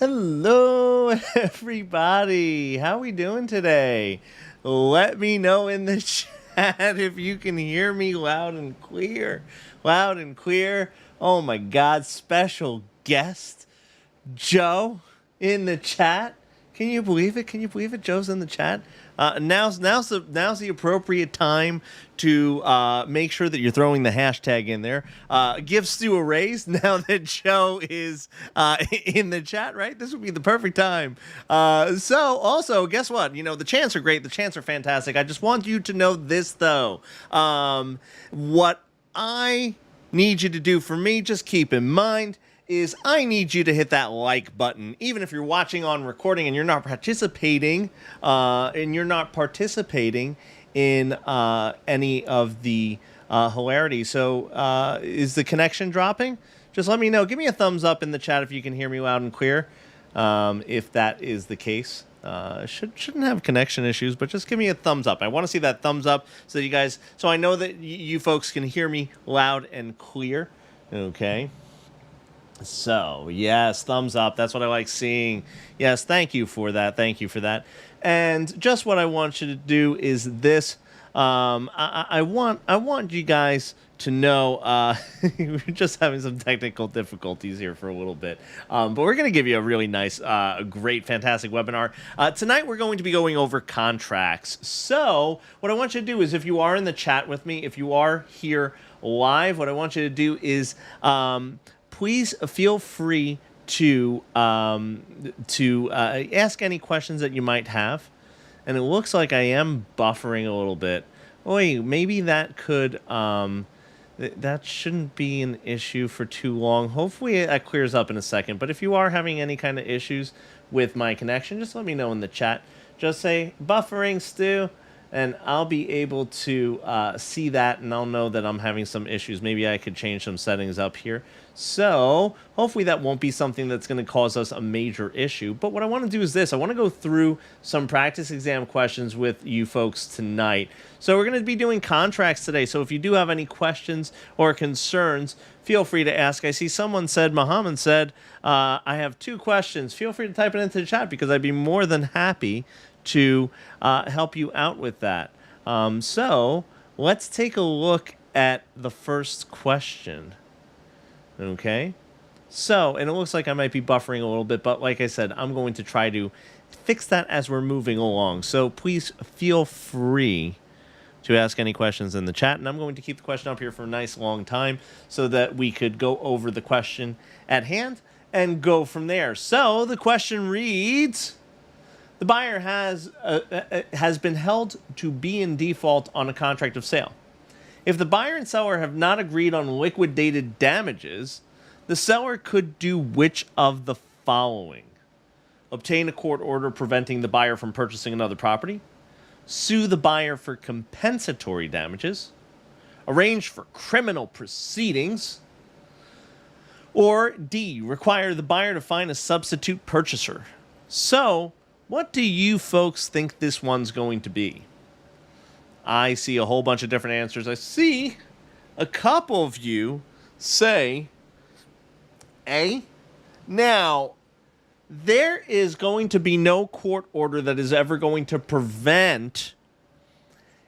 Hello, everybody. How we doing today? Let me know in the chat if you can hear me loud and clear. Loud and clear. Oh my God, special guest, Joe, in the chat. Can you believe it? Can you believe it? Joe's in the chat. Now's the appropriate time to make sure that you're throwing the hashtag in there. Give Stu a raise now that Joe is in the chat, right? This would be the perfect time. So also, guess what? You know, the chants are great. The chants are fantastic. I just want you to know this, though. What I need you to do for me, just keep in mind, is I need you to hit that like button, even if you're watching on recording and you're not participating, in any of the hilarity. So is the connection dropping? Just let me know. Give me a thumbs up in the chat if you can hear me loud and clear. If that is the case, shouldn't have connection issues, but just give me a thumbs up. I want to see that thumbs up so that you guys, so I know that you folks can hear me loud and clear. Okay. So, yes, thumbs up. That's what I like seeing. Yes, thank you for that. Thank you for that. And just what I want you to do is this. I want you guys to know we're just having some technical difficulties here for a little bit. But we're going to give you a really nice, great, fantastic webinar. Tonight we're going to be going over contracts. So what I want you to do is, if you are in the chat with me, if you are here live, what I want you to do is please feel free to ask any questions that you might have. And it looks like I am buffering a little bit. Oy, maybe that could that shouldn't be an issue for too long. Hopefully that clears up in a second. But if you are having any kind of issues with my connection, just let me know in the chat. Just say buffering, Stu, and I'll be able to see that, and I'll know that I'm having some issues. Maybe I could change some settings up here. So hopefully that won't be something that's going to cause us a major issue. But what I want to do is this. I want to go through some practice exam questions with you folks tonight. So we're going to be doing contracts today. So if you do have any questions or concerns, feel free to ask. I see someone said, Muhammad said, I have 2 questions. Feel free to type it into the chat because I'd be more than happy to help you out with that. So let's take a look at the first question. Okay, so, and it looks like I might be buffering a little bit, but like I said, I'm going to try to fix that as we're moving along. So please feel free to ask any questions in the chat, and I'm going to keep the question up here for a nice long time so that we could go over the question at hand and go from there. So the question reads: the buyer has been held to be in default on a contract of sale. If the buyer and seller have not agreed on liquidated damages, the seller could do which of the following? Obtain a court order preventing the buyer from purchasing another property, sue the buyer for compensatory damages, arrange for criminal proceedings, or D, require the buyer to find a substitute purchaser. So, what do you folks think this one's going to be? I see a whole bunch of different answers. I see a couple of you say A. Now, there is going to be no court order that is ever going to prevent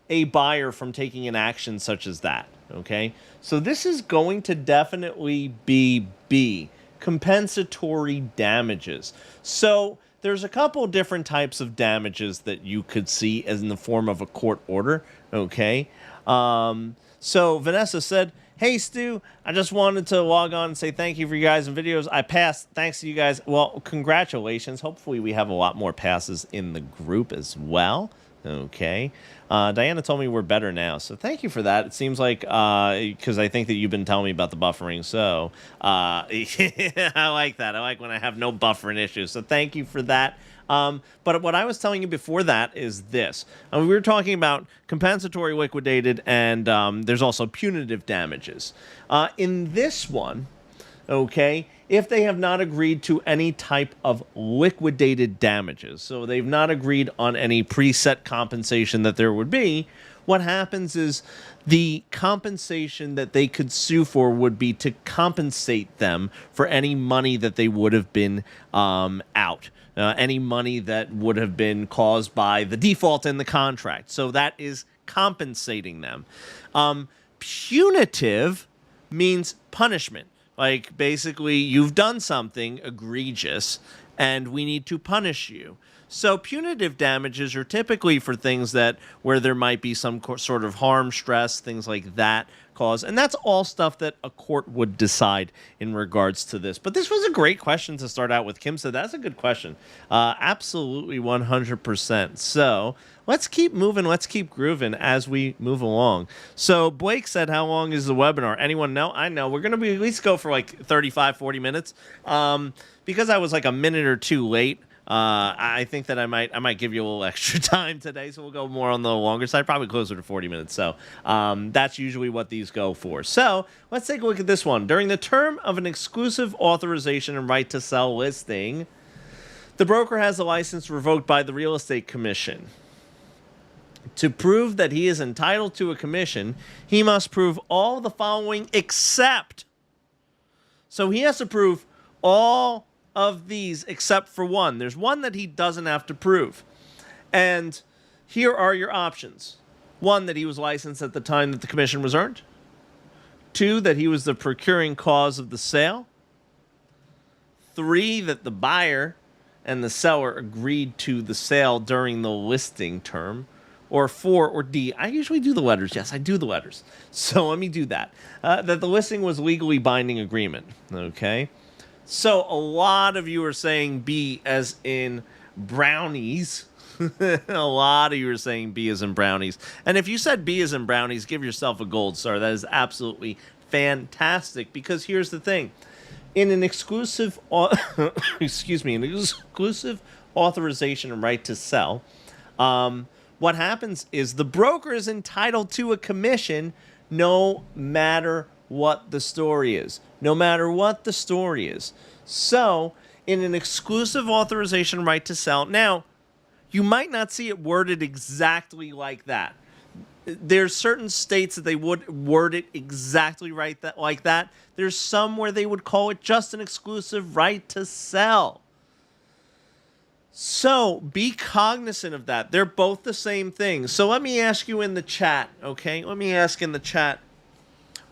a buyer from taking an action such as that. Okay? So this is going to definitely be B, compensatory damages. So there's a couple different types of damages that you could see as in the form of a court order, okay? So Vanessa said, hey, Stu, I just wanted to log on and say thank you for you guys and videos. I passed. Thanks to you guys. Well, congratulations. Hopefully we have a lot more passes in the group as well. Okay. Diana told me we're better now, so thank you for that. It seems like, because I think that you've been telling me about the buffering, so I like that. I like when I have no buffering issues, so thank you for that. But what I was telling you before that is this. We were talking about compensatory, liquidated, and there's also punitive damages. In this one, okay, if they have not agreed to any type of liquidated damages. So they've not agreed on any preset compensation that there would be. What happens is the compensation that they could sue for would be to compensate them for any money that they would have been out. Any money that would have been caused by the default in the contract. So that is compensating them. Punitive means punishment. Like, basically, you've done something egregious, and we need to punish you. So punitive damages are typically for things that where there might be some sort of harm, stress, things like that cause. And that's all stuff that a court would decide in regards to this. But this was a great question to start out with. Kim said that's a good question. Absolutely 100%. So let's keep moving. Let's keep grooving as we move along. So Blake said, how long is the webinar? Anyone know? I know. We're going to be at least go for like 35, 40 minutes. Because I was like a minute or two late. I think that I might give you a little extra time today, so we'll go more on the longer side, probably closer to 40 minutes. So that's usually what these go for. So let's take a look at this one. During the term of an exclusive authorization and right to sell listing, the broker has a license revoked by the Real Estate Commission. To prove that he is entitled to a commission, he must prove all the following except. So he has to prove all of these except for one. There's one that he doesn't have to prove. And here are your options. 1, that he was licensed at the time that the commission was earned. 2, that he was the procuring cause of the sale. 3, that the buyer and the seller agreed to the sale during the listing term. Or 4, or D. I usually do the letters. Yes, I do the letters. So let me do that. That the listing was legally binding agreement. Okay. So a lot of you are saying B as in brownies. A lot of you are saying B as in brownies. And if you said B as in brownies, give yourself a gold star. That is absolutely fantastic. Because here's the thing. In an exclusive, an exclusive authorization and right to sell, what happens is the broker is entitled to a commission no matter what the story is. No matter what the story is. So, in an exclusive authorization right to sell, now, you might not see it worded exactly like that. There's certain states that they would word it exactly like that. There's some where they would call it just an exclusive right to sell. So, be cognizant of that. They're both the same thing. So, let me ask you in the chat, okay? Let me ask in the chat.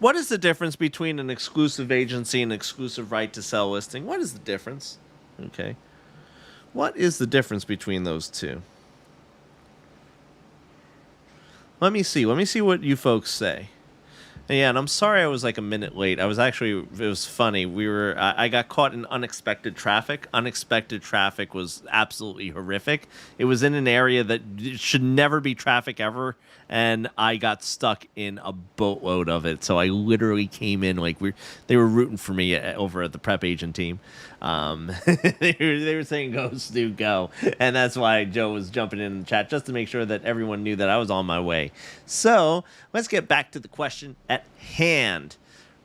What is the difference between an exclusive agency and exclusive right to sell listing? What is the difference? Okay. What is the difference between those two? Let me see. Let me see what you folks say. And yeah, and I'm sorry I was like a minute late. It was funny. I got caught in unexpected traffic. Unexpected traffic was absolutely horrific. It was in an area that should never be traffic ever. And I got stuck in a boatload of it. So I literally came in like they were rooting for me over at the prep agent team. They were saying go, Stu, go. And that's why Joe was jumping in the chat just to make sure that everyone knew that I was on my way. So let's get back to the question at hand.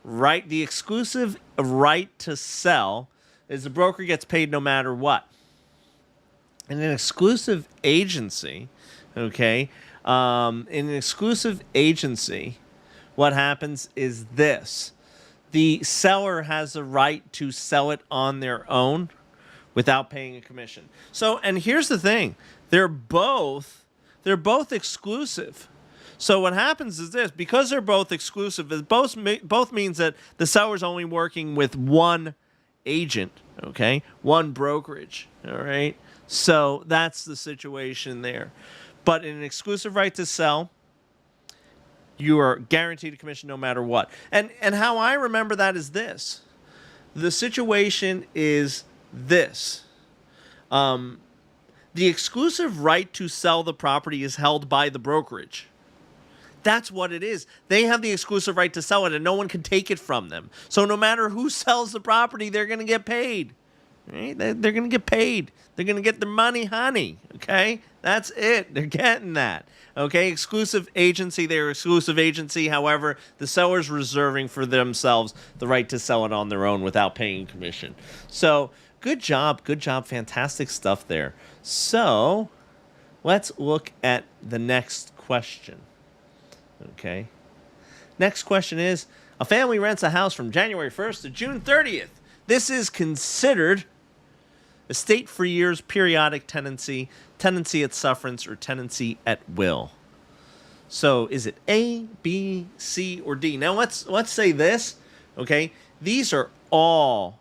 Right, the exclusive right to sell is the broker gets paid no matter what. In an exclusive agency, okay, in an exclusive agency, what happens is this. The seller has a right to sell it on their own without paying a commission. So, and here's the thing. They're both exclusive. So what happens is this. Because they're both exclusive, it both means that the seller's only working with one agent, okay? One brokerage, all right? So that's the situation there. But in an exclusive right to sell, you are guaranteed a commission no matter what. And how I remember that is this. The situation is this. The exclusive right to sell the property is held by the brokerage. That's what it is. They have the exclusive right to sell it, and no one can take it from them. So no matter who sells the property, they're going to get paid. Right? They're going to get paid. They're going to get their money, honey. Okay? That's it. They're getting that. Okay? Exclusive agency. They're exclusive agency. However, the seller's reserving for themselves the right to sell it on their own without paying commission. So, good job. Good job. Fantastic stuff there. So, let's look at the next question. Okay? Next question is, a family rents a house from January 1st to June 30th. This is considered estate for years, periodic tenancy, tenancy at sufferance, or tenancy at will. So is it A, B, C, or D? Now let's say this, okay? These are all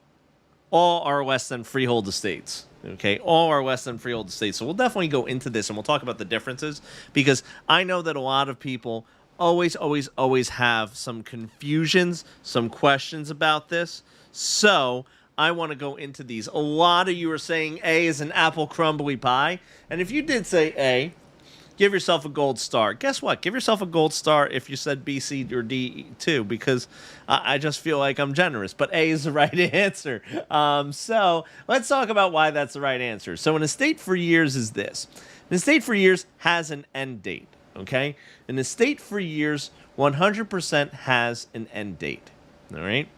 are less than freehold estates. Okay, all are less than freehold estates. So we'll definitely go into this and we'll talk about the differences, because I know that a lot of people always have some confusions, some questions about this. So I want to go into these. A lot of you are saying A is an apple crumbly pie. And if you did say A, give yourself a gold star. Guess what? Give yourself a gold star if you said B, C, or D too, because I just feel like I'm generous. But A is the right answer. So let's talk about why that's the right answer. So an estate for years is this. An estate for years has an end date. Okay? An estate for years 100% has an end date. All right?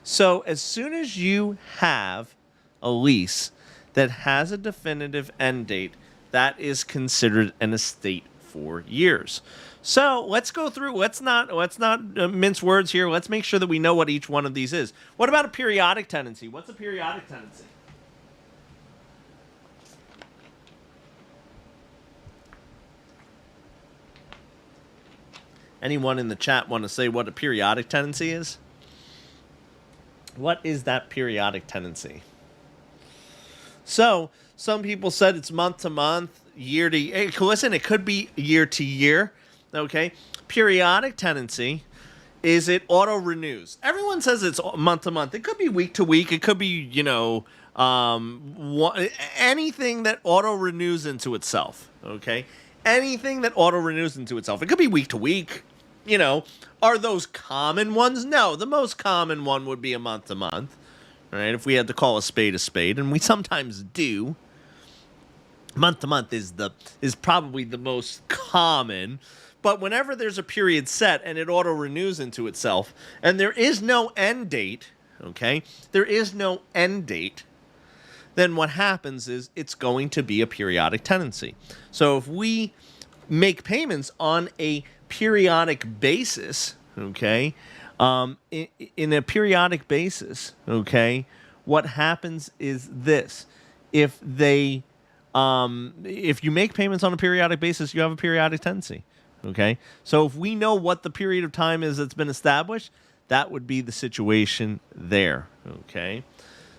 So as soon as you have a lease that has a definitive end date, that is considered an estate for years. So let's go through. Let's not mince words here. Let's make sure that we know what each one of these is. What about a periodic tenancy? What's a periodic tenancy? Anyone in the chat want to say what a periodic tenancy is? What is that periodic tenancy? So, some people said it's month to month, year to year. Listen, it could be year to year. Okay? Periodic tenancy is it auto renews. Everyone says it's month to month. It could be week to week. It could be, anything that auto renews into itself. Okay? Anything that auto renews into itself. It could be week to week. Are those common ones? No, the most common one would be a month to month, right? If we had to call a spade, and we sometimes do. Month to month is probably the most common, but whenever there's a period set and it auto renews into itself, and there is no end date, okay? There is no end date. Then what happens is it's going to be a periodic tenancy. So if we make payments on a periodic basis, okay, in a periodic basis, okay, what happens is this: if you make payments on a periodic basis, you have a periodic tenancy, okay. So if we know what the period of time is that's been established, that would be the situation there, okay.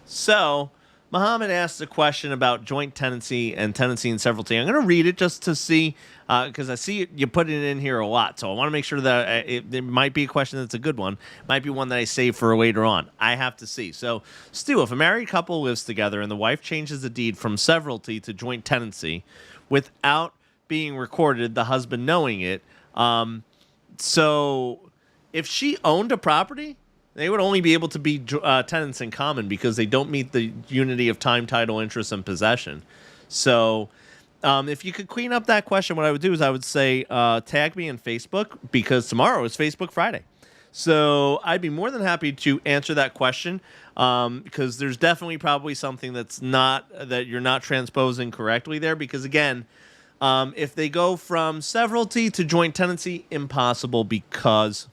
So Muhammad asked a question about joint tenancy and tenancy in severalty. I'm going to read it just to see, because I see you put it in here a lot. So I want to make sure that there might be a question that's a good one. Might be one that I save for later on. I have to see. So, Stu, if a married couple lives together and the wife changes the deed from severalty to joint tenancy without being recorded, the husband knowing it, so if she owned a property, they would only be able to be tenants in common because they don't meet the unity of time, title, interest, and possession. So if you could clean up that question, what I would do is I would say tag me in Facebook, because tomorrow is Facebook Friday. So I'd be more than happy to answer that question, because there's definitely probably something that you're not transposing correctly there. Because again, if they go from severalty to joint tenancy, impossible, because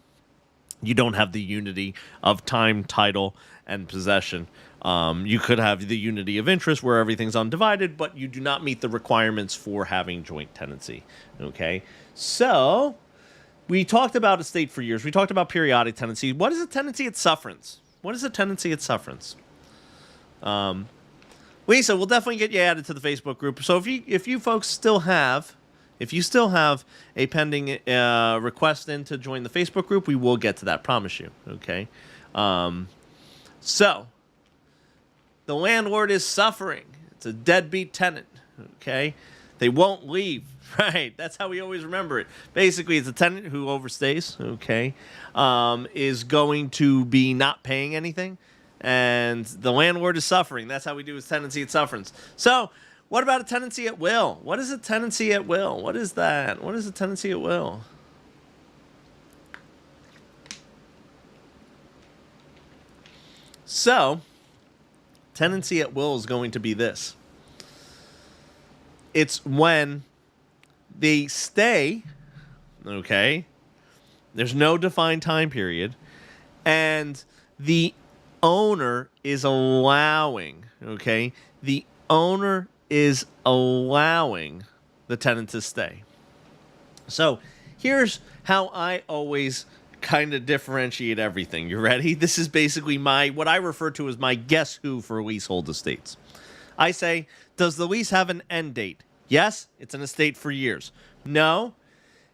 you don't have the unity of time, title, and possession. You could have the unity of interest where everything's undivided, but you do not meet the requirements for having joint tenancy. Okay? So, we talked about estate for years. We talked about periodic tenancy. What is a tenancy at sufferance? What is a tenancy at sufferance? Lisa, we'll definitely get you added to the Facebook group. So if you folks still have a pending request in to join the Facebook group, we will get to that, promise you, okay? So, the landlord is suffering. It's a deadbeat tenant, okay? They won't leave, right? That's how we always remember it. Basically, it's a tenant who overstays, okay, is going to be not paying anything. and the landlord is suffering. That's how we do his tenancy at sufferance. So, what about a tenancy at will? What is a tenancy at will? What is that? What is a tenancy at will? So, tenancy at will is going to be this. It's when they stay, okay, there's no defined time period, and the owner is allowing, okay, the owner is allowing the tenant to stay. So here's how I always kind of differentiate everything. You ready? This is basically what I refer to as my guess who for leasehold estates. I say, does the lease have an end date? Yes, it's an estate for years. No.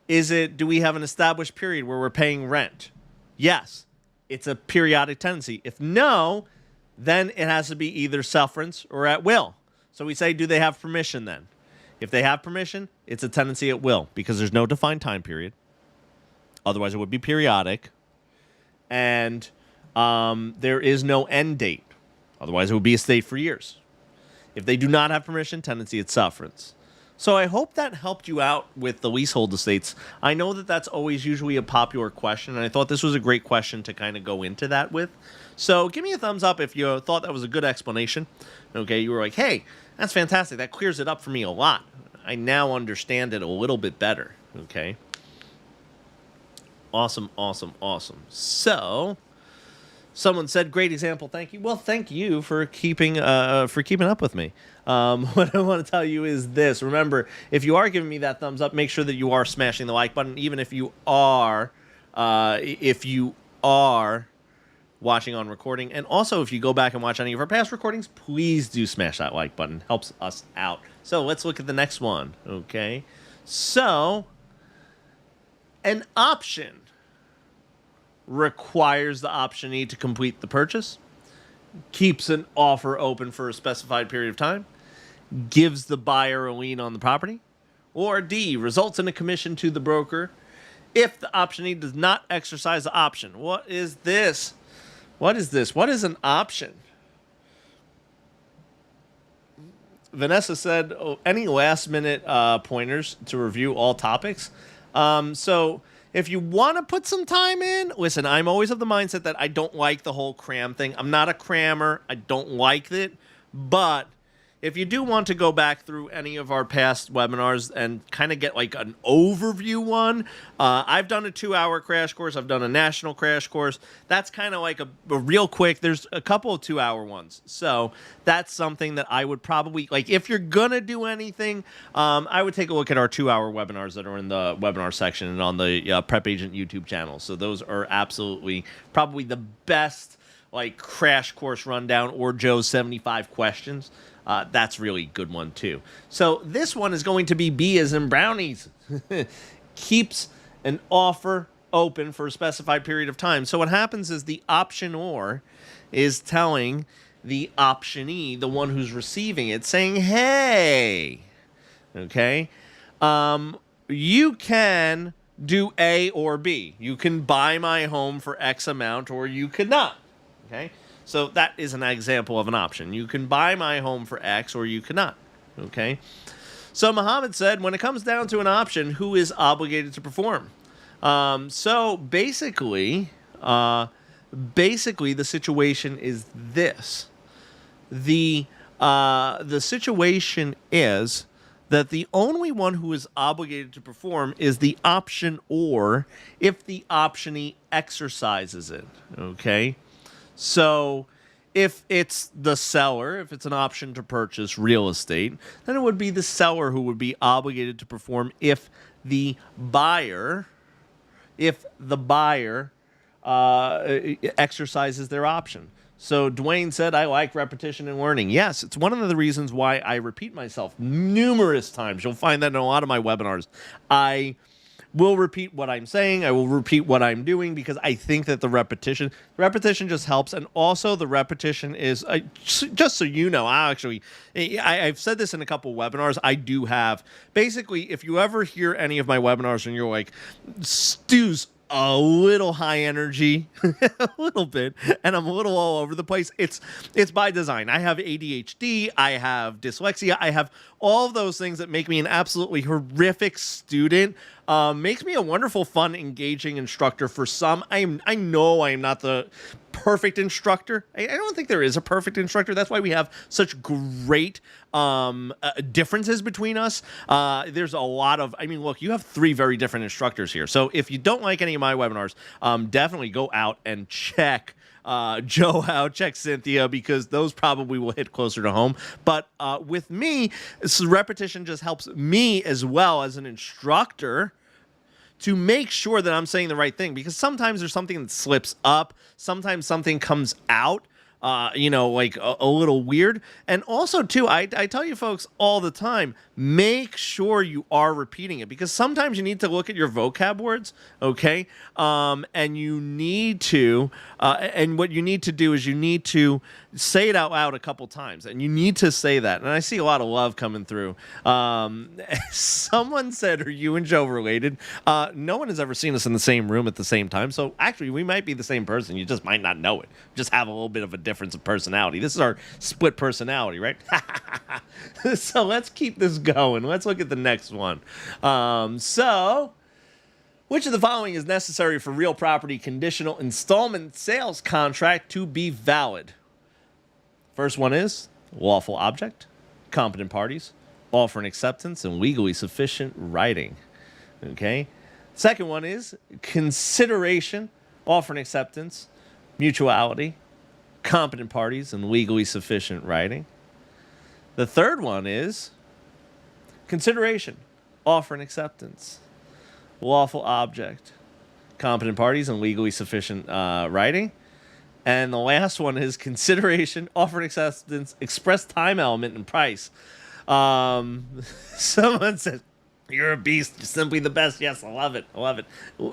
Do we have an established period where we're paying rent? Yes, it's a periodic tenancy. If no, then it has to be either sufferance or at will. So we say, do they have permission then? If they have permission, it's a tenancy at will because there's no defined time period. Otherwise, it would be periodic. And there is no end date. Otherwise, it would be a estate for years. If they do not have permission, tenancy at sufferance. So I hope that helped you out with the leasehold estates. I know that that's always usually a popular question, and I thought this was a great question to kind of go into that with. So give me a thumbs up if you thought that was a good explanation. Okay, you were like, hey, that's fantastic. That clears it up for me a lot. I now understand it a little bit better. Okay. Awesome, awesome, awesome. So, someone said, "Great example, thank you." Well, thank you for keeping up with me. What I want to tell you is this: remember, if you are giving me that thumbs up, make sure that you are smashing the like button, even if you are watching on recording. And also, if you go back and watch any of our past recordings, please do smash that like button. Helps us out. So let's look at the next one. Okay, so an option requires the optionee to complete the purchase, keeps an offer open for a specified period of time, gives the buyer a lien on the property, or D, results in a commission to the broker if the optionee does not exercise the option. What is this? What is this? What is an option? Vanessa said, any last-minute pointers to review all topics? So if you want to put some time in, listen, I'm always of the mindset that I don't like the whole cram thing. I'm not a crammer. I don't like it. But if you do want to go back through any of our past webinars and kind of get like an overview one, I've done a 2-hour crash course. I've done a national crash course. That's kind of like a real quick. There's a couple of 2-hour ones. So that's something that I would probably, like, if you're going to do anything, I would take a look at our 2-hour webinars that are in the webinar section and on the Prep Agent YouTube channel. So those are absolutely probably the best, like, crash course rundown, or Joe's 75 questions. That's really good one, too. So this one is going to be B as in brownies. Keeps an offer open for a specified period of time. So what happens is the optionor is telling the optionee, the one who's receiving it, saying, hey, okay, you can do A or B. You can buy my home for X amount, or you could not, okay? So that is an example of an option. You can buy my home for X, or you cannot. Okay? So Muhammad said, when it comes down to an option, who is obligated to perform? So basically, the situation is this. The situation is that the only one who is obligated to perform is the option, or if the optionee exercises it. Okay? So if it's the seller, if it's an option to purchase real estate, then it would be the seller who would be obligated to perform if the buyer exercises their option. So Dwayne said, I like repetition and learning. Yes, it's one of the reasons why I repeat myself numerous times. You'll find that in a lot of my webinars. I will repeat what I'm saying. I will repeat what I'm doing because I think that the repetition just helps. And also the repetition is, just so you know, I've said this in a couple webinars. I do have, basically, if you ever hear any of my webinars and you're like, Stu's a little high energy, a little bit, and I'm a little all over the place. It's by design. I have ADHD, I have dyslexia, I have all of those things that make me an absolutely horrific student. Makes me a wonderful, fun, engaging instructor for some. I know I am not the perfect instructor. I don't think there is a perfect instructor. That's why we have such great differences between us. There's a lot of, I mean, look, you have 3 very different instructors here. So if you don't like any of my webinars, definitely go out and check Joe out, check Cynthia, because those probably will hit closer to home. But with me, repetition just helps me as well as an instructor to make sure that I'm saying the right thing, because sometimes there's something that slips up. Sometimes something comes out, like a little weird. And also, too, I tell you folks all the time, make sure you are repeating it, because sometimes you need to look at your vocab words, okay? And you need to, and what you need to do is you need to say it out loud a couple times, and you need to say that. And I see a lot of love coming through. Someone said, are you and Joe related? No one has ever seen us in the same room at the same time. So actually, we might be the same person. You just might not know it. Just have a little bit of a difference of personality. This is our split personality, right? So let's keep this going. Let's look at the next one. Which of the following is necessary for real property conditional installment sales contract to be valid? First one is lawful object, competent parties, offer and acceptance, and legally sufficient writing. Okay. Second one is consideration, offer and acceptance, mutuality, competent parties, and legally sufficient writing. The third one is consideration, offer and acceptance, lawful object, competent parties, and legally sufficient writing. And the last one is consideration, offer and acceptance, express time element, and price. Someone said, you're a beast. You're simply the best. Yes, I love it. I love it.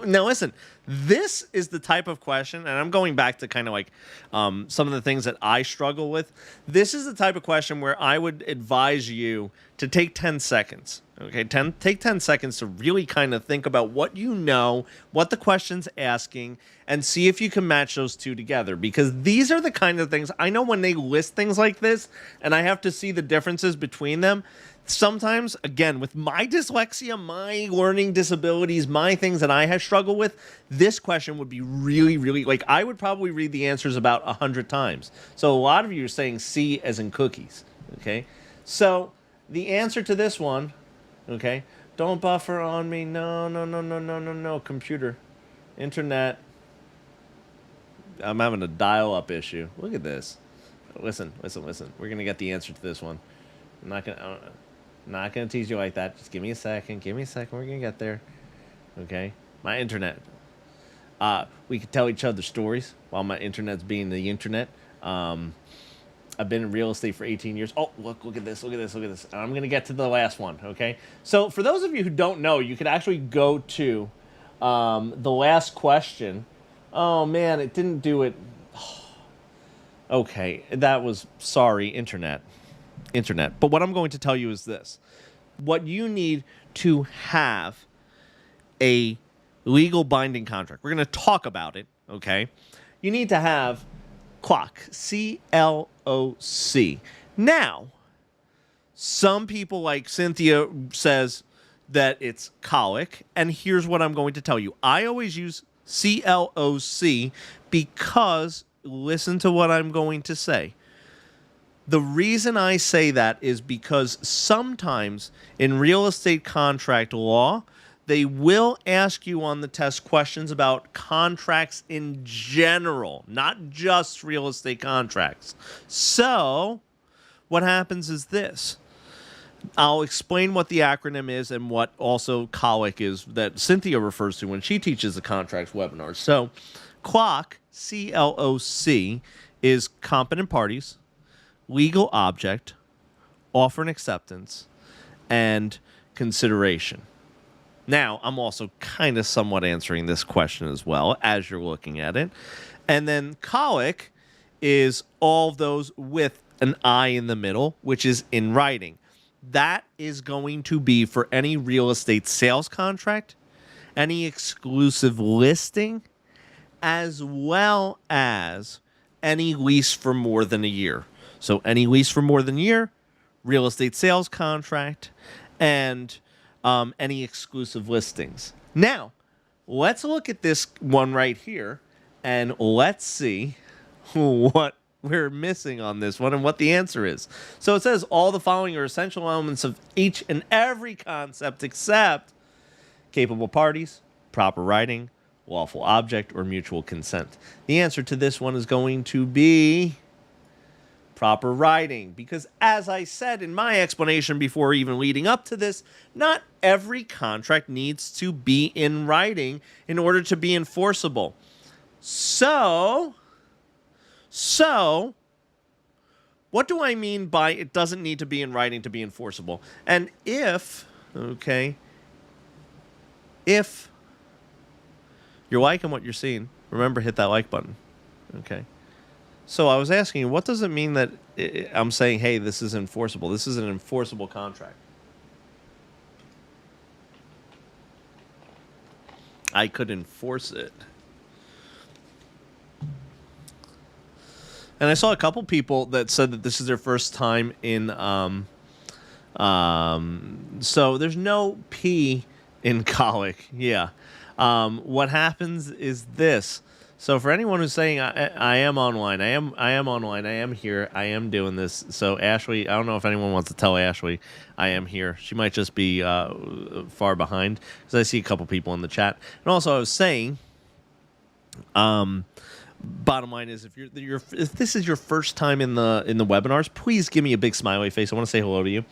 Now, listen, this is the type of question, and I'm going back to kind of like some of the things that I struggle with. This is the type of question where I would advise you to take 10 seconds. Okay, take 10 seconds to really kind of think about what you know, what the question's asking, and see if you can match those two together. Because these are the kind of things, I know when they list things like this, and I have to see the differences between them, sometimes, again, with my dyslexia, my learning disabilities, my things that I have struggled with, this question would be really, really, like, I would probably read the answers about 100 times. So a lot of you are saying C as in cookies, okay? So the answer to this one, okay, don't buffer on me, no, computer, internet. I'm having a dial-up issue. Look at this. Listen. We're going to get the answer to this one. I'm not going to tease you like that. Just give me a second. We're going to get there. Okay? My internet. We could tell each other stories while my internet's being the internet. I've been in real estate for 18 years. Oh, look at this. I'm going to get to the last one, okay? So for those of you who don't know, you could actually go to the last question. Oh, man, it didn't do it. Okay, that was, sorry, internet. But what I'm going to tell you is this. What you need to have a legal binding contract, we're going to talk about it, okay? You need to have CLOC, C-L-O-C. Now, some people like Cynthia says that it's colic, and here's what I'm going to tell you. I always use C-L-O-C because, listen to what I'm going to say. The reason I say that is because sometimes in real estate contract law, they will ask you on the test questions about contracts in general, not just real estate contracts. So what happens is this. I'll explain what the acronym is and what also COLIC is that Cynthia refers to when she teaches the contracts webinars. So CLOC, C-L-O-C, is competent parties, legal object, offer and acceptance, and consideration. Now, I'm also kind of somewhat answering this question as well as you're looking at it. And then colic is all those with an I in the middle, which is in writing. That is going to be for any real estate sales contract any exclusive listing, as well as any lease for more than a year. So any lease for more than a year, real estate sales contract, and any exclusive listings. Now, let's look at this one right here, and let's see what we're missing on this one and what the answer is. So it says all the following are essential elements of each and every concept except capable parties, proper writing, lawful object, or mutual consent. The answer to this one is going to be proper writing, because as I said in my explanation before even leading up to this, not every contract needs to be in writing in order to be enforceable. So what do I mean by it doesn't need to be in writing to be enforceable? And if you're liking what you're seeing, remember, hit that like button. Okay. So I was asking you, what does it mean that I'm saying, hey, this is enforceable? This is an enforceable contract. I could enforce it. And I saw a couple people that said that this is their first time in. So there's no P in colic. Yeah. What happens is this. So for anyone who's saying I am online, I am online, I am here, I am doing this. So Ashley, I don't know if anyone wants to tell Ashley I am here. She might just be far behind because I see a couple people in the chat. And also I was saying, bottom line is if this is your first time in the webinars, please give me a big smiley face. I want to say hello to you.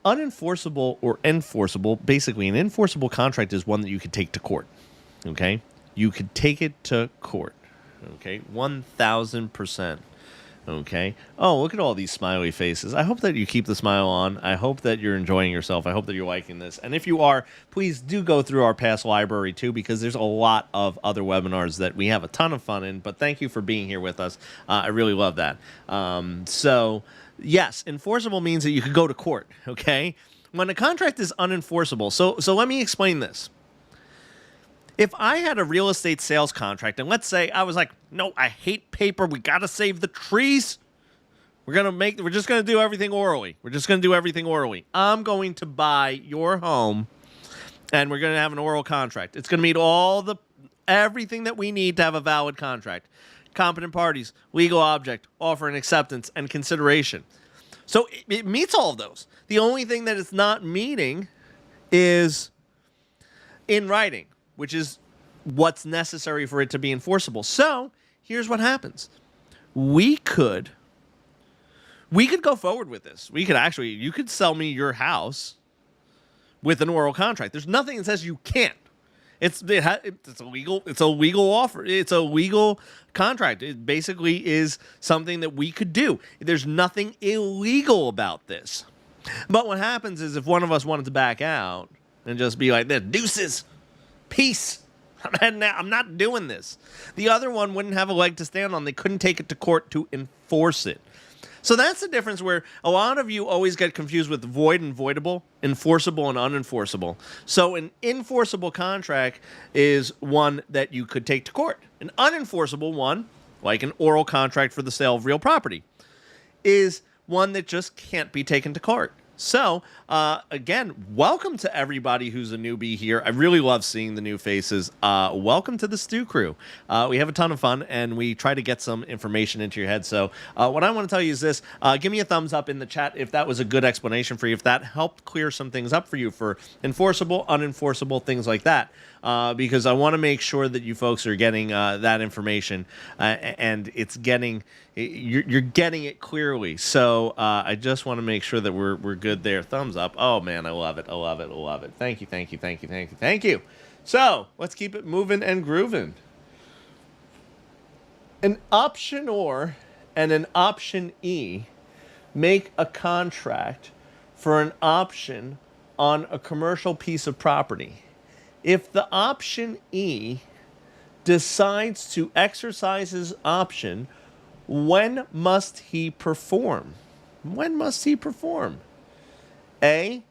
Unenforceable or enforceable, basically an enforceable contract is one that you could take to court, okay? You could take it to court, okay? 1,000%, okay? Oh, look at all these smiley faces. I hope that you keep the smile on. I hope that you're enjoying yourself. I hope that you're liking this. And if you are, please do go through our past library too, because there's a lot of other webinars that we have a ton of fun in, but thank you for being here with us. I really love that. Yes, enforceable means that you could go to court, okay? When a contract is unenforceable, so let me explain this. If I had a real estate sales contract, and let's say I was like, no, I hate paper, we gotta save the trees. We're just gonna do everything orally. I'm going to buy your home, and we're gonna have an oral contract. It's gonna meet everything that we need to have a valid contract. Competent parties, legal object, offer and acceptance, and consideration. So it meets all of those. The only thing that it's not meeting is in writing, which is what's necessary for it to be enforceable. So here's what happens. We could go forward with this. You could sell me your house with an oral contract. There's nothing that says you can't. It's a legal offer. It's a legal contract. It basically is something that we could do. There's nothing illegal about this. But what happens is if one of us wanted to back out and just be like, deuces, peace, I'm not doing this. The other one wouldn't have a leg to stand on. They couldn't take it to court to enforce it. So that's the difference where a lot of you always get confused with void and voidable, enforceable and unenforceable. So an enforceable contract is one that you could take to court. An unenforceable one, like an oral contract for the sale of real property, is one that just can't be taken to court. So, again, welcome to everybody who's a newbie here. I really love seeing the new faces. Welcome to the Stew Crew. We have a ton of fun, and we try to get some information into your head. So what I want to tell you is this. Give me a thumbs up in the chat if that was a good explanation for you, if that helped clear some things up for you for enforceable, unenforceable, things like that. Because I want to make sure that you folks are getting that information, and you're getting it clearly. So I just want to make sure that we're good there. Thumbs up. Oh man, I love it. Thank you. So let's keep it moving and grooving. An optionor and an optionee make a contract for an option on a commercial piece of property. If the optionee decides to exercise his option, when must he perform? A,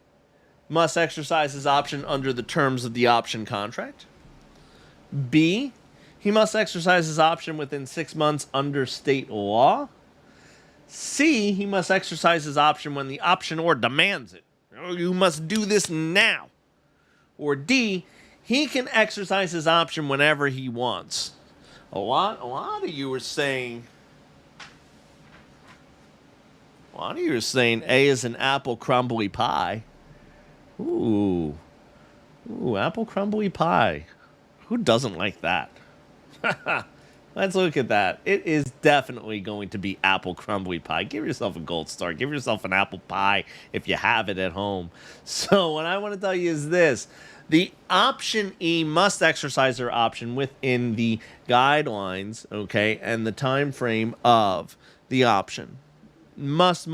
must exercise his option under the terms of the option contract. B, he must exercise his option within 6 months under state law. C, he must exercise his option when the optionor demands it. You must do this now. Or D, he can exercise his option whenever he wants. A lot of you were saying A is an apple crumbly pie. Ooh, apple crumbly pie. Who doesn't like that? Let's look at that. It is definitely going to be apple crumbly pie. Give yourself a gold star. Give yourself an apple pie if you have it at home. So what I want to tell you is this. The option E must exercise their option within the guidelines, okay, and the time frame of the option. Must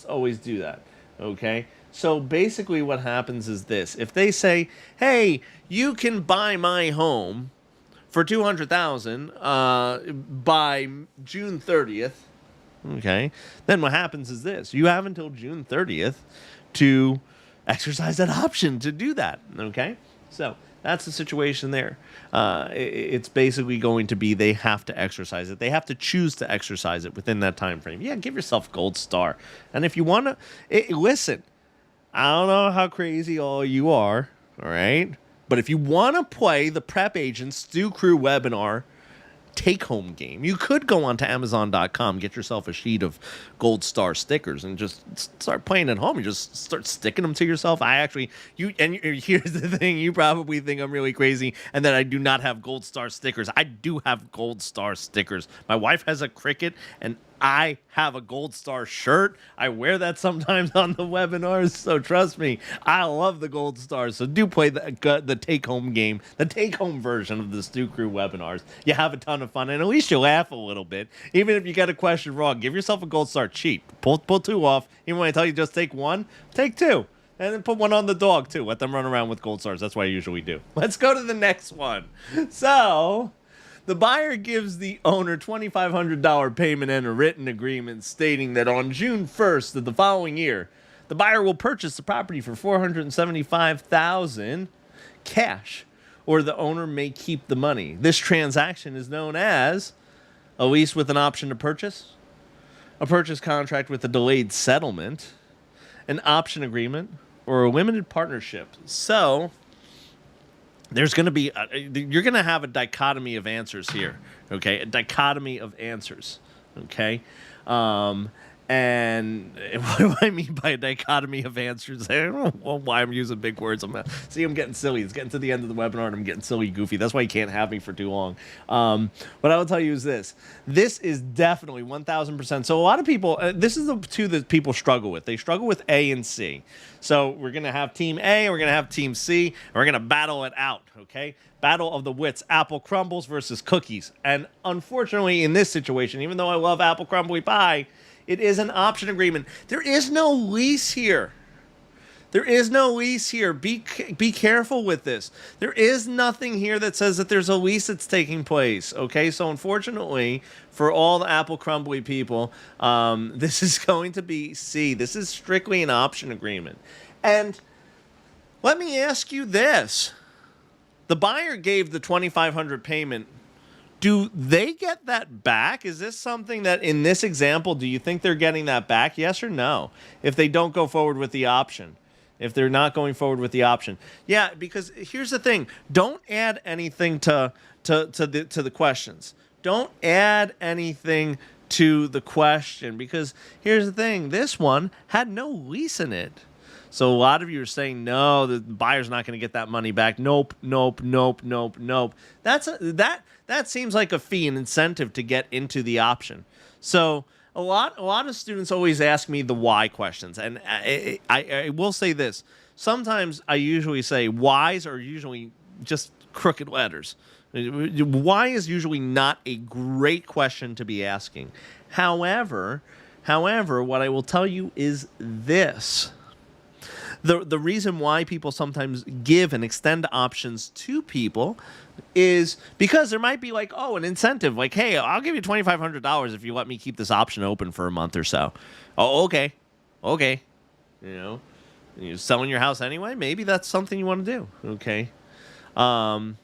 always do that, okay? So basically what happens is this. If they say, hey, you can buy my home for $200,000 by June 30th, okay, then what happens is this. You have until June 30th to exercise that option to do that, okay? So that's the situation there. It's basically going to be they have to exercise it. They have to choose to exercise it within that time frame. Yeah, give yourself a gold star. And if you want to, listen, I don't know how crazy all you are, all right? But if you want to play the Prep Agent Stu Crew webinar take-home game, you could go onto Amazon.com, get yourself a sheet of gold star stickers, and just start playing at home. You just start sticking them to yourself. Here's the thing: you probably think I'm really crazy and that I do not have gold star stickers. I do have gold star stickers. My wife has a Cricut, and I have a gold star shirt. I wear that sometimes on the webinars, so trust me, I love the gold stars. So do play the take-home game, the take-home version of the Stu Crew webinars. You have a ton of fun, and at least you laugh a little bit. Even if you get a question wrong, give yourself a gold star cheap. Pull two off. Even when I tell you just take one, take two. And then put one on the dog, too. Let them run around with gold stars. That's what I usually do. Let's go to the next one. So the buyer gives the owner $2,500 payment and a written agreement stating that on June 1st of the following year, the buyer will purchase the property for $475,000 cash, or the owner may keep the money. This transaction is known as a lease with an option to purchase, a purchase contract with a delayed settlement, an option agreement, or a limited partnership. So there's going to be, you're going to have a dichotomy of answers here, okay? A dichotomy of answers, okay? And what do I mean by a dichotomy of answers? I don't know why I'm using big words. I'm getting silly. It's getting to the end of the webinar, and I'm getting silly, goofy. That's why you can't have me for too long. What I will tell you is this. This is definitely 1,000%. So a lot of people, this is the two that people struggle with. They struggle with A and C. So we're going to have Team A, and we're going to have Team C, and we're going to battle it out, okay? Battle of the wits, apple crumbles versus cookies. And unfortunately, in this situation, even though I love apple crumbly pie, it is an option agreement. There is no lease here. There is no lease here. Be careful with this. There is nothing here that says that there's a lease that's taking place. Okay, so unfortunately, for all the apple crumbly people, this is going to be C. This is strictly an option agreement. And let me ask you this. The buyer gave the $2,500 payment. Do they get that back? Is this something that, in this example, do you think they're getting that back? Yes or no? If they don't go forward with the option. If they're not going forward with the option. Yeah, because here's the thing. Don't add anything to the questions. Don't add anything to the question, because here's the thing. This one had no lease in it. So a lot of you are saying, no, the buyer's not going to get that money back. Nope. That seems like a fee, an incentive to get into the option. So a lot of students always ask me the why questions. And I will say this. Sometimes I usually say whys are usually just crooked letters. Why is usually not a great question to be asking. However, what I will tell you is this. The reason why people sometimes give and extend options to people is because there might be like, an incentive. Like, hey, I'll give you $2,500 if you let me keep this option open for a month or so. Oh, okay. You know, You're selling your house anyway. Maybe that's something you want to do. Okay. Um,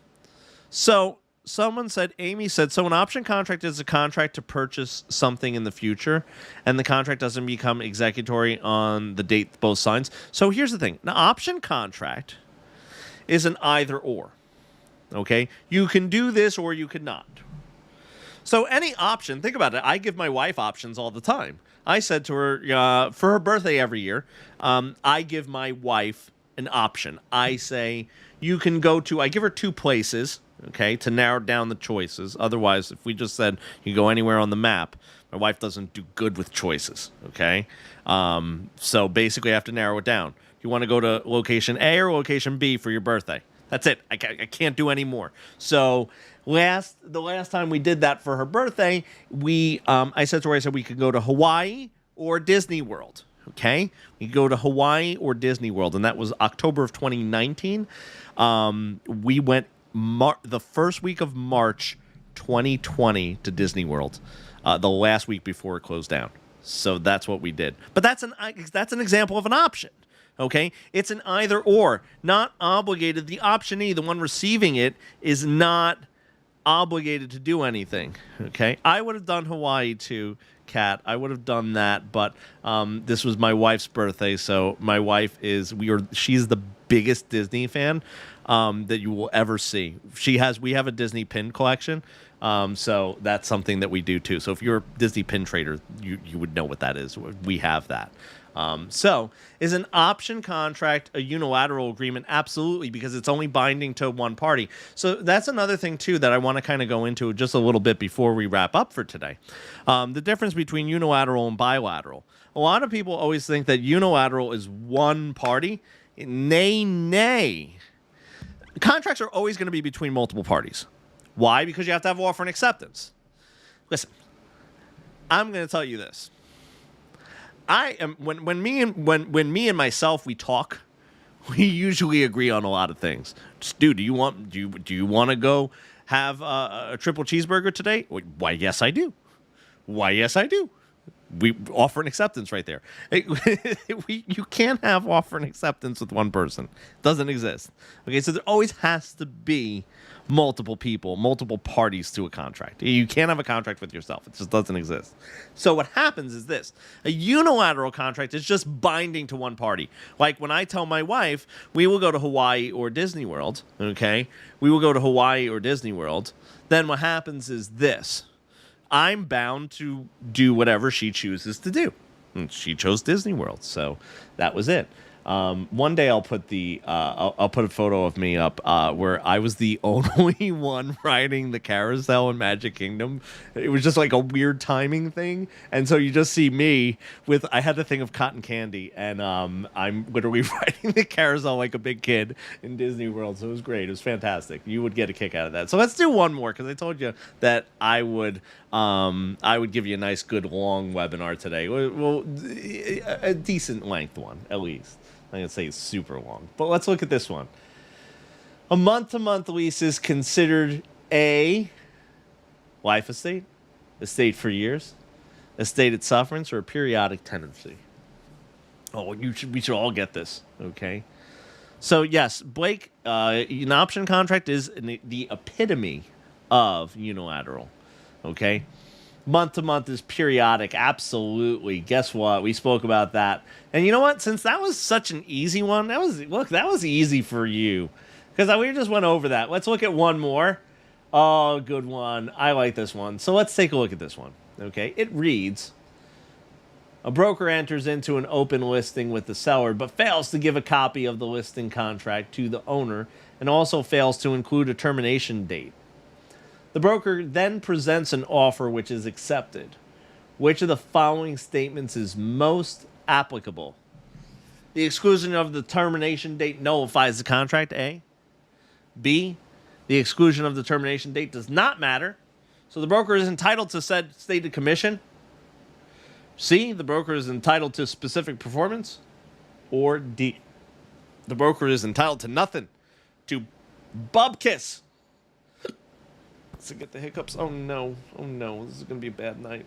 so someone said, Amy said, so an option contract is a contract to purchase something in the future, and the contract doesn't become executory on the date both signs. So here's the thing: an option contract is an either or. Okay, you can do this or you could not. So any option, think about it. I give my wife options all the time. I said to her for her birthday every year, I give my wife an option. I say you can go to. I give her 2 places, okay, to narrow down the choices. Otherwise, if we just said you go anywhere on the map, my wife doesn't do good with choices. Okay, so basically, I have to narrow it down. You want to go to location A or location B for your birthday? That's it. I can't do any more. So the last time we did that for her birthday, I said to her, I said we could go to Hawaii or Disney World. Okay, we could go to Hawaii or Disney World, and that was October of 2019. We went the first week of March 2020 to Disney World, the last week before it closed down. So that's what we did. But that's an example of an option. Okay, it's an either or, not obligated. The optionee, the one receiving it, is not obligated to do anything. Okay, I would have done Hawaii too, Kat. I would have done that, but this was my wife's birthday, so my wife she's the biggest Disney fan that you will ever see. We have a Disney pin collection, so that's something that we do too. So if you're a Disney pin trader, you would know what that is. We have that. So is an option contract a unilateral agreement? Absolutely, because it's only binding to one party. So that's another thing, too, that I want to kind of go into just a little bit before we wrap up for today. The difference between unilateral and bilateral. A lot of people always think that unilateral is one party. Nay. Contracts are always going to be between multiple parties. Why? Because you have to have offer and acceptance. Listen, I'm going to tell you this. I am when me and myself we talk, we usually agree on a lot of things. Just, dude, do you want to go have a triple cheeseburger today? Why, yes, I do. Why, yes, I do. We offer and acceptance right there. You can't have offer and acceptance with one person. It doesn't exist. Okay, so there always has to be multiple people, multiple parties to a contract. You can't have a contract with yourself. It just doesn't exist. So what happens is this. A unilateral contract is just binding to one party. Like when I tell my wife, we will go to Hawaii or Disney World, okay? We will go to Hawaii or Disney World. Then what happens is this. I'm bound to do whatever she chooses to do. And she chose Disney World, so that was it. One day I'll put I'll put a photo of me up where I was the only one riding the carousel in Magic Kingdom. It was just like a weird timing thing, and so you just see me I had the thing of cotton candy, and I'm literally riding the carousel like a big kid in Disney World. So it was great. It was fantastic. You would get a kick out of that. So let's do one more because I told you that I would give you a nice, good, long webinar today. Well, a decent length one at least. I'm going to say it's super long. But let's look at this one. A month-to-month lease is considered a life estate for years, estate at sufferance, or a periodic tenancy. Oh, we should all get this, okay? So, yes, Blake, an option contract is the epitome of unilateral, okay? Month to month is periodic. Absolutely. Guess what? We spoke about that. And you know what? Since that was such an easy one, that was easy for you. Because we just went over that. Let's look at one more. Oh, good one. I like this one. So let's take a look at this one. Okay. It reads, a broker enters into an open listing with the seller, but fails to give a copy of the listing contract to the owner and also fails to include a termination date. The broker then presents an offer which is accepted. Which of the following statements is most applicable? The exclusion of the termination date nullifies the contract, A. B. The exclusion of the termination date does not matter, so the broker is entitled to said stated commission. C. The broker is entitled to specific performance. Or D. The broker is entitled to nothing. To bubkiss. To get the hiccups. Oh no. This is going to be a bad night.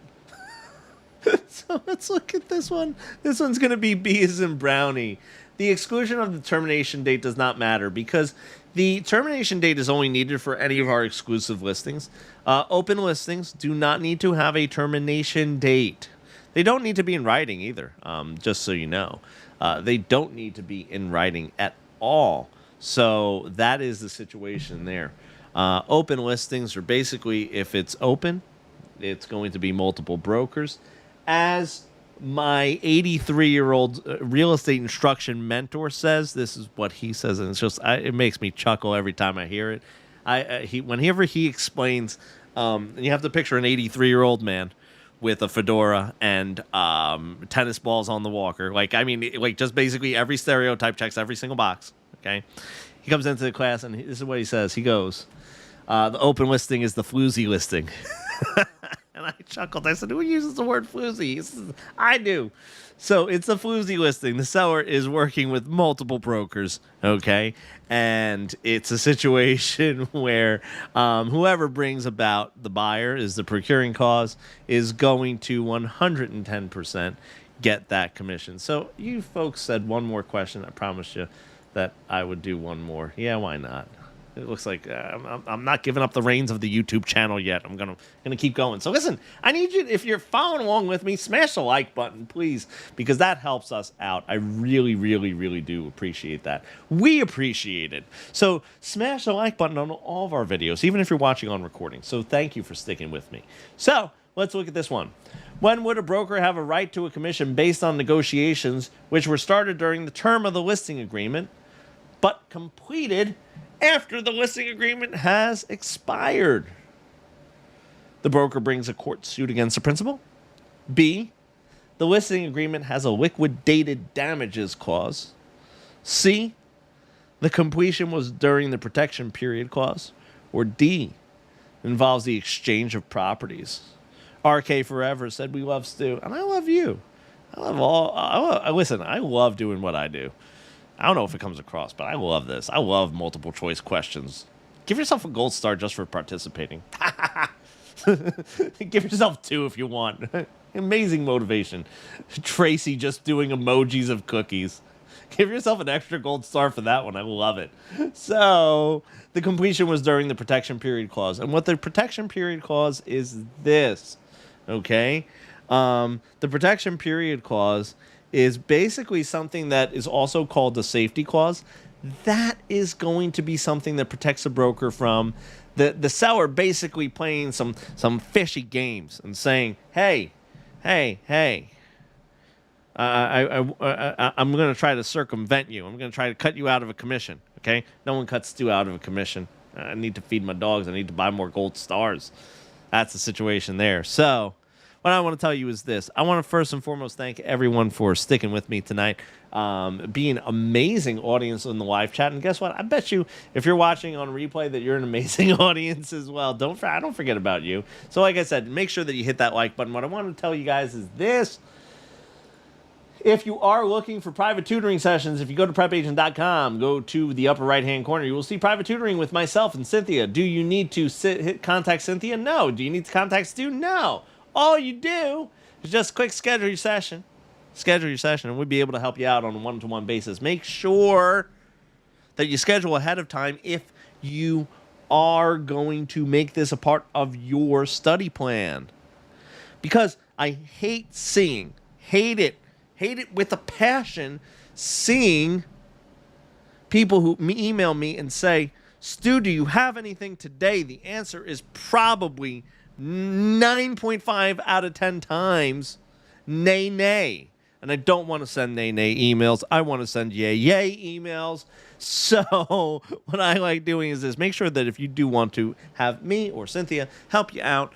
So let's look at this one. This one's going to be B as in Brownie. The exclusion of the termination date does not matter because the termination date is only needed for any of our exclusive listings. Open listings do not need to have a termination date. They don't need to be in writing either, just so you know. They don't need to be in writing at all. So that is the situation there. Open listings are basically, if it's open, it's going to be multiple brokers. As my 83-year-old real estate instruction mentor says, this is what he says, and it's just it makes me chuckle every time I hear it. Whenever he explains, and you have to picture an 83-year-old man with a fedora and tennis balls on the walker. Just basically every stereotype checks every single box. Okay, he comes into the class and this is what he says. He goes, "The open listing is the floozy listing." And I chuckled. I said, "Who uses the word floozy?" He says, "I do." So it's a floozy listing. The seller is working with multiple brokers, okay? And it's a situation where whoever brings about the buyer is the procuring cause is going to 110% get that commission. So you folks said one more question. I promised you that I would do one more. Yeah, why not? It looks like I'm not giving up the reins of the YouTube channel yet. I'm gonna keep going. So listen, I need you, if you're following along with me, smash the like button, please, because that helps us out. I really, really, really do appreciate that. We appreciate it. So smash the like button on all of our videos, even if you're watching on recording. So thank you for sticking with me. So let's look at this one. When would a broker have a right to a commission based on negotiations which were started during the term of the listing agreement, but completed after the listing agreement has expired? The broker brings a court suit against the principal. B, the listing agreement has a liquidated damages clause. C, the completion was during the protection period clause. Or D, involves the exchange of properties. RK Forever said, "We love Stu," and I love you. Listen, I love doing what I do. I don't know if it comes across, but I love this. I love multiple choice questions. Give yourself a gold star just for participating. Give yourself 2 if you want. Amazing motivation. Tracy just doing emojis of cookies. Give yourself an extra gold star for that one. I love it. So the completion was during the protection period clause. And what the protection period clause is this, okay? The protection period clause is basically something that is also called the safety clause. That is going to be something that protects the broker from the seller basically playing some fishy games and saying, hey, I'm going to try to circumvent you. I'm going to try to cut you out of a commission, okay? No one cuts Stu out of a commission. I need to feed my dogs. I need to buy more gold stars. That's the situation there. So what I want to tell you is this. I want to first and foremost thank everyone for sticking with me tonight, being an amazing audience in the live chat. And guess what? I bet you if you're watching on replay that you're an amazing audience as well. I don't forget about you. So like I said, make sure that you hit that like button. What I want to tell you guys is this. If you are looking for private tutoring sessions, if you go to prepagent.com, go to the upper right-hand corner, you will see private tutoring with myself and Cynthia. Do you need to hit contact Cynthia? No. Do you need to contact Stu? No. All you do is just click schedule your session, and we'll be able to help you out on a one-to-one basis. Make sure that you schedule ahead of time if you are going to make this a part of your study plan. Because I hate it with a passion, seeing people who email me and say, "Stu, do you have anything today?" The answer is probably 9.5 out of 10 times, nay. And I don't want to send nay emails. I want to send yay emails. So what I like doing is this. Make sure that if you do want to have me or Cynthia help you out,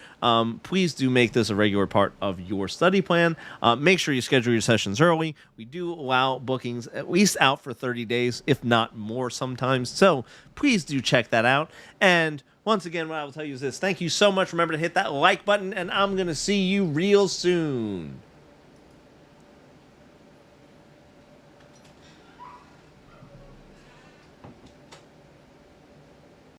please do make this a regular part of your study plan. Make sure you schedule your sessions early. We do allow bookings at least out for 30 days, if not more sometimes. So please do check that out. And once again, what I will tell you is this. Thank you so much. Remember to hit that like button, and I'm going to see you real soon.